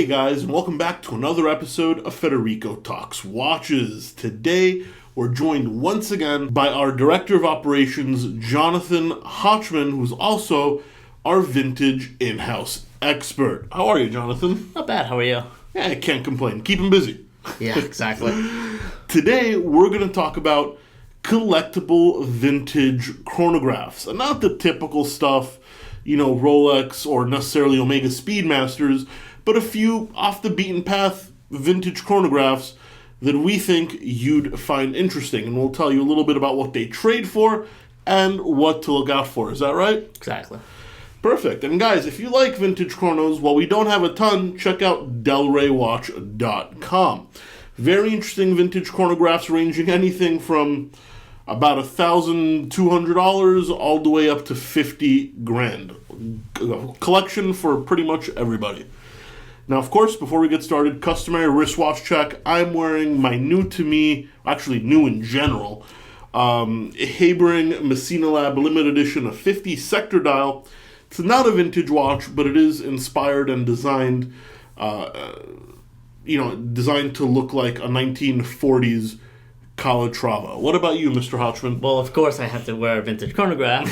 Hey guys, and welcome back to another episode of Federico Talks Watches. Today, we're joined once again by our Director of Operations, Jonathan Hochman, who's also our vintage in-house expert. How are you, Jonathan? Not bad, how are you? Yeah, I can't complain. Keep him busy. Yeah, exactly. Today, we're going to talk about collectible vintage chronographs. And not the typical stuff, Rolex or necessarily Omega Speedmasters, but a few off-the-beaten-path vintage chronographs that we think you'd find interesting. And we'll tell you a little bit about what they trade for and what to look out for. Is that right? Exactly. Perfect. And guys, if you like vintage chronos, while we don't have a ton, check out delraywatch.com. Very interesting vintage chronographs ranging anything from about $1,200 all the way up to $50,000. A collection for pretty much everybody. Now, of course, before we get started, customary wristwatch check. I'm wearing my new in general, Habring Messina Lab limited edition, a 50 sector dial. It's not a vintage watch, but it is inspired and designed, designed to look like a 1940s Calatrava. What about you, Mr. Hochman? Well, of course, I have to wear a vintage chronograph.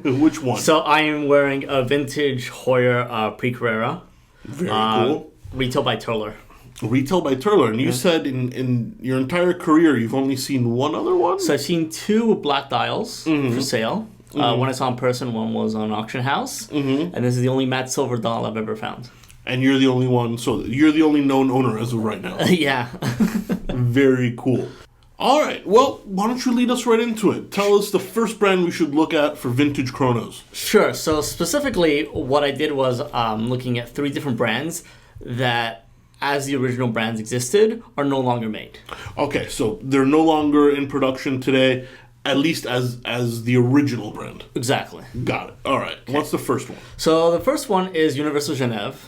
Which one? So I am wearing a vintage Hoyer Pre-Carrera. Very cool. Retail by Turler. Retail by Turler. And you said in your entire career, you've only seen one other one? So I've seen two black dials for sale. One I saw in person, one was on auction house. And this is the only matte silver dial I've ever found. And you're the only one, so you're the only known owner as of right now. Yeah. Very cool. All right, well, why don't you lead us right into it? Tell us the first brand we should look at for vintage chronos. Sure. So specifically, what I did was looking at three different brands that, as the original brands existed, are no longer made. Okay, so they're no longer in production today, at least as the original brand. Exactly. Got it. All right. Okay. What's the first one? So the first one is Universal Geneve.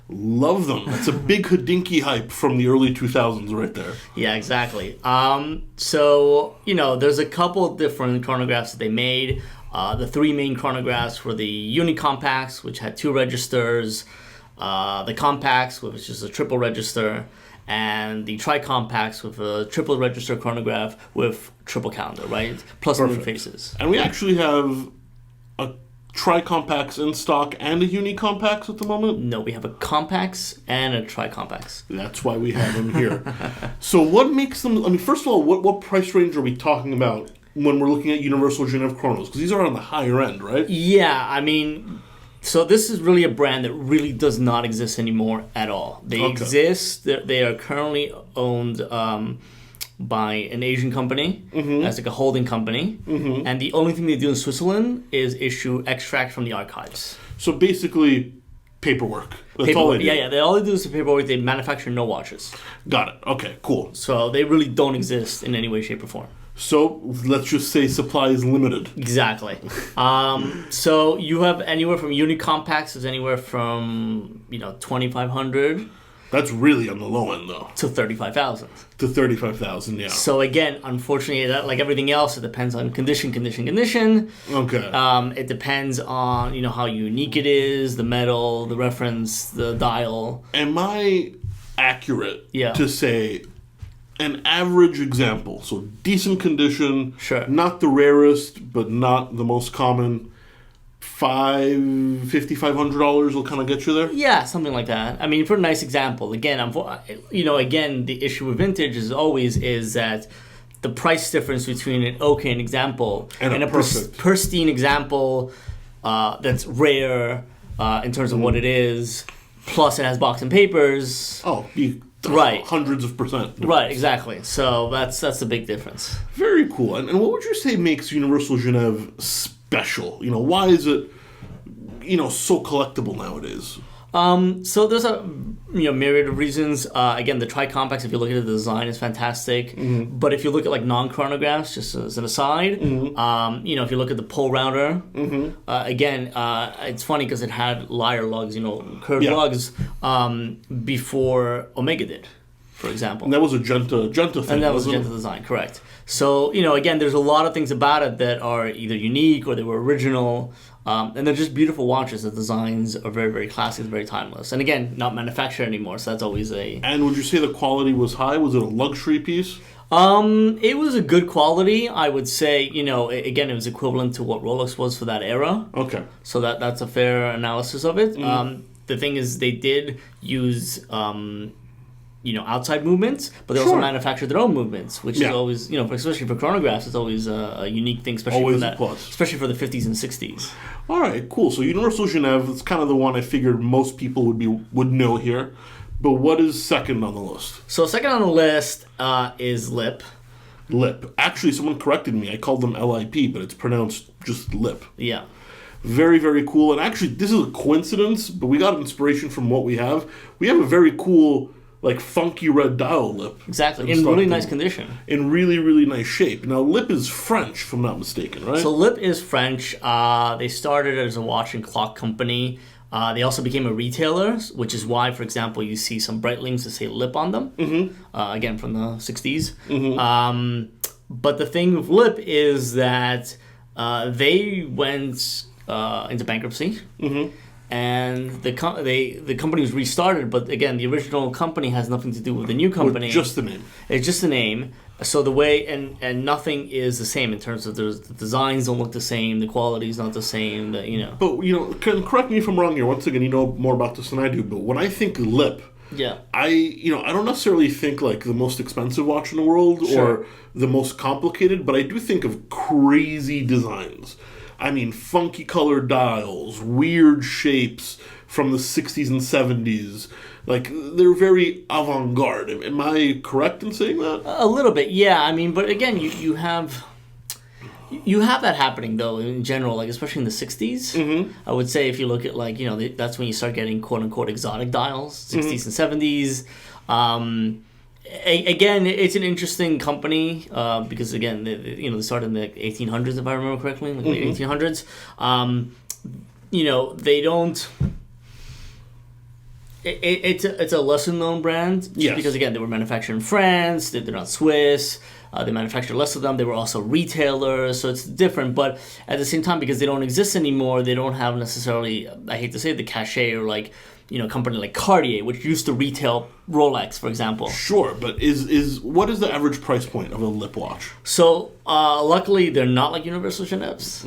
Love them. That's a big Hodinkee hype from the early 2000s right there. Yeah, exactly. So, there's a couple different chronographs that they made. The three main chronographs were the Unicompacts, which had two registers, the Compacts, which is a triple register, and the Tricompacts with a triple register chronograph with triple calendar, right? Plus moon phases. And we actually have a Tricompacts in stock and a Unicompacts at the moment? No, we have a Compacts and a Tricompacts. That's why we have them here. So what makes them... first of all, what price range are we talking about when we're looking at Universal Geneve Chronos? Because these are on the higher end, right? Yeah, so this is really a brand that really does not exist anymore at all. They exist. They are currently owned by an Asian company as like a holding company. And the only thing they do in Switzerland is issue extracts from the archives. So basically paperwork. That's all they do. Yeah. All they do is the paperwork. They manufacture no watches. Got it. Okay, cool. So they really don't exist in any way, shape, or form. So let's just say supply is limited. Exactly. So you have anywhere from Unicompacts is anywhere from $2,500. That's really on the low end, though. To $35,000. To $35,000, yeah. So again, unfortunately, like everything else, it depends on condition. Okay. It depends on how unique it is, the metal, the reference, the dial. Am I accurate to say an average example? So decent condition, sure, not the rarest, but not the most common. $500 will kind of get you there? Yeah, something like that. For a nice example, again, the issue with vintage is that the price difference between an okay example and a pristine example that's rare in terms of what it is, plus it has box and papers. Right. Hundreds of %. Right, exactly. So that's the big difference. Very cool. And what would you say makes Universal Geneve special? Why is it, so collectible nowadays? So there's a myriad of reasons. Again, the Tricompacts, if you look at the design, is fantastic. But if you look at like non-chronographs, just as an aside, if you look at the pull router, again, it's funny because it had lyre lugs, curved lugs, before Omega did. for example. And that was a Genta thing. And that was a wasn't Genta design, correct. So, again, there's a lot of things about it that are either unique or they were original. And they're just beautiful watches. The designs are very, very classic, very timeless. And again, not manufactured anymore, so that's always a... And would you say the quality was high? Was it a luxury piece? It was a good quality. I would say, again, it was equivalent to what Rolex was for that era. Okay. So that's a fair analysis of it. The thing is, they did use... outside movements, but they also manufacture their own movements, which is always, especially for chronographs, it's always a unique thing, especially for the 50s and 60s. All right, cool. So Universal Geneve, it's kind of the one I figured most people would know here. But what is second on the list? So second on the list is Lip. Lip. Actually, someone corrected me. I called them LIP, but it's pronounced just Lip. Yeah. Very, very cool. And actually, this is a coincidence, but we got inspiration from what we have. We have a very cool... funky red dial lip. Exactly, in really nice condition. In really, really nice shape. Now, Lip is French, if I'm not mistaken, right? So Lip is French. They started as a watch and clock company. They also became a retailer, which is why, for example, you see some Breitlings that say Lip on them. Again, from the 60s. But the thing with Lip is that they went into bankruptcy. And the company was restarted, but again, the original company has nothing to do with the new company. With just the name. It's just the name. So the way and nothing is the same in terms of the designs don't look the same, the quality is not the same. But correct me if I'm wrong here. Once again, you know more about this than I do. But when I think Lip, I don't necessarily think like the most expensive watch in the world or the most complicated, but I do think of crazy designs. I mean, funky colored dials, weird shapes from the 60s and 70s. Like, they're very avant-garde. Am I correct in saying that? A little bit, yeah. I mean, but again, you have that happening, though, in general, like, especially in the 60s. I would say if you look at, that's when you start getting quote-unquote exotic dials, 60s and 70s. Again, it's an interesting company because again, they started in the 1800s, if I remember correctly, like late 1800s. They don't. It's a lesser known brand just because again they were manufactured in France. They're not Swiss. They manufacture less of them. They were also retailers, so it's different. But at the same time, because they don't exist anymore, they don't have necessarily, I hate to say it, the cachet or a company like Cartier, which used to retail Rolex, for example. Sure, but what is the average price point of a Lip watch? So, luckily, they're not like Universal Geneves.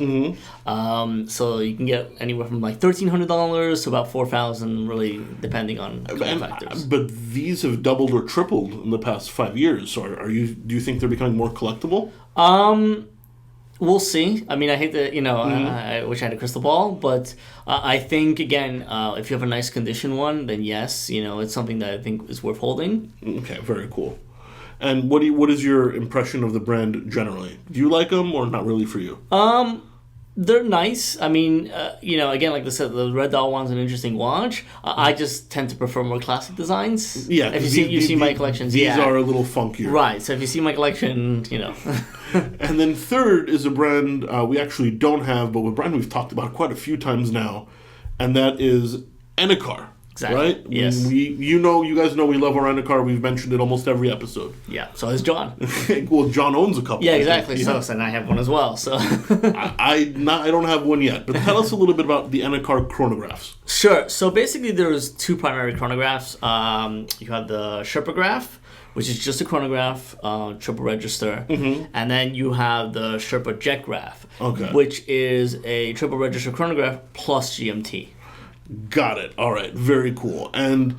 So you can get anywhere from like $1,300 to about $4,000, really depending on factors. But these have doubled or tripled in the past 5 years. So, do you think they're becoming more collectible? We'll see. I mean, I hate that, I wish I had a crystal ball, but I think, again, if you have a nice condition one, then yes, it's something that I think is worth holding. Okay, very cool. And what is your impression of the brand generally? Do you like them or not really for you? They're nice. I mean, again, like I said, the Red Dot one's an interesting watch. I just tend to prefer more classic designs. Yeah. If you've seen my collections, these are a little funkier. Right. So if you see my collection, And then third is a brand we actually don't have, but a brand we've talked about quite a few times now, and that is Enicar. Exactly. Right? Yes. You guys know we love our Enicar. We've mentioned it almost every episode. Yeah. So has John. Well, John owns a couple. Yeah, exactly. Yeah. So and I have one as well. So I don't have one yet. But tell us a little bit about the Enicar chronographs. Sure. So basically, there's two primary chronographs. You have the Sherpograph, which is just a chronograph, triple register, and then you have the Sherpa Jet Graph, which is a triple register chronograph plus GMT. Got it. All right. Very cool. And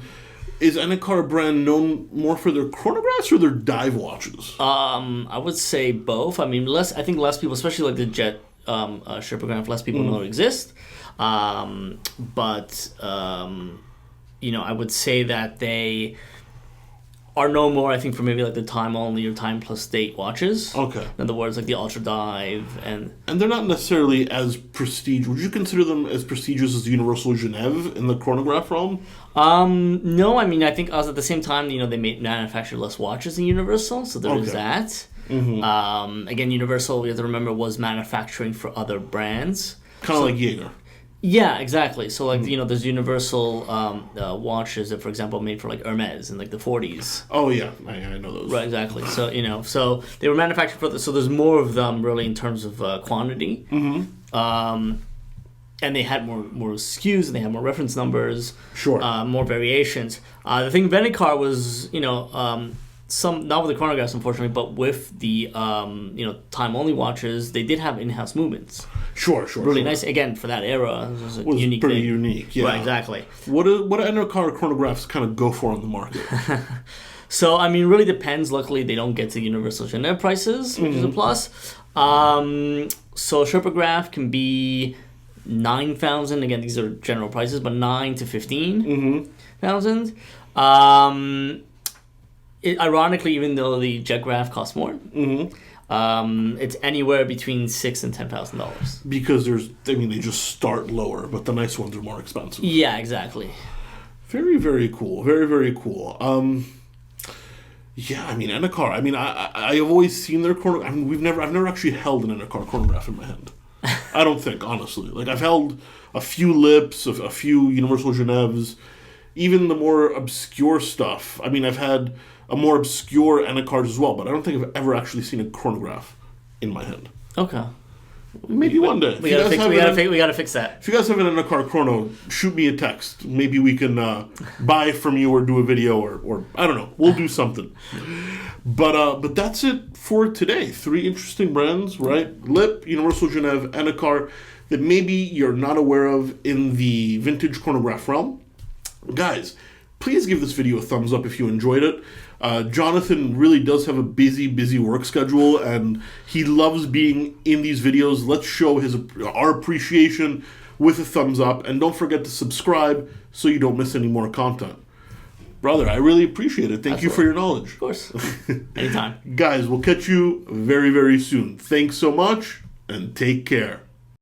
is Enicar brand known more for their chronographs or their dive watches? I would say both. I mean, I think less people, especially like the Jet Sherpograph, less people know it exists. But I would say that they are known more, I think, for maybe like the time only or time plus date watches. Okay. In other words, like the Ultra Dive and they're not necessarily as prestigious. Would you consider them as prestigious as Universal Geneve in the chronograph realm? No, I mean I think at the same time, they manufacture less watches than Universal, so there is that. Again, Universal, we have to remember, was manufacturing for other brands. Kind of like Jaeger. Yeah, exactly. So like there's Universal watches that, for example, made for like Hermes in like the 40s. Oh yeah, I know those. Right, exactly. So so they were manufactured for so there's more of them really in terms of quantity. And they had more SKUs, and they had more reference numbers. Sure. More variations. The thing with Enicar was some, not with the chronographs unfortunately, but with the time only watches, they did have in-house movements. Sure. Really nice, again, for that era. It was a Was unique pretty thing. unique, yeah. Right, exactly. What do Enicar chronographs kind of go for on the market? So, I mean, really depends. Luckily, they don't get to Universal Geneve prices, which is a plus. So, a Sherpograph can be 9,000. Again, these are general prices, but 9 to 15,000. Ironically, even though the Jet Graph costs more, it's anywhere between $6,000 and $10,000. Because they just start lower, but the nice ones are more expensive. Yeah, exactly. Very, very cool. Very, very cool. Yeah, I mean, Enicar. I mean, I've always seen their chronograph. I mean, I've never actually held an Enicar chronograph in my hand. I don't think, honestly. Like, I've held a few Lips, a few Universal Geneves, even the more obscure stuff. I mean, I've had a more obscure Enicars as well, but I don't think I've ever actually seen a chronograph in my hand. Okay. Maybe one day. We gotta fix that. If you guys have an Enicar chrono, shoot me a text. Maybe we can buy from you or do a video or I don't know. We'll do something. But that's it for today. 3 interesting brands, right? Lip, Universal Geneve, Enicar, that maybe you're not aware of in the vintage chronograph realm. Guys, please give this video a thumbs up if you enjoyed it. Jonathan really does have a busy work schedule, and he loves being in these videos. Let's show our appreciation with a thumbs up, and don't forget to subscribe so you don't miss any more content. Brother, I really appreciate it. Thank you for your knowledge. Of course. Anytime. Guys, we'll catch you very, very soon. Thanks so much, and take care.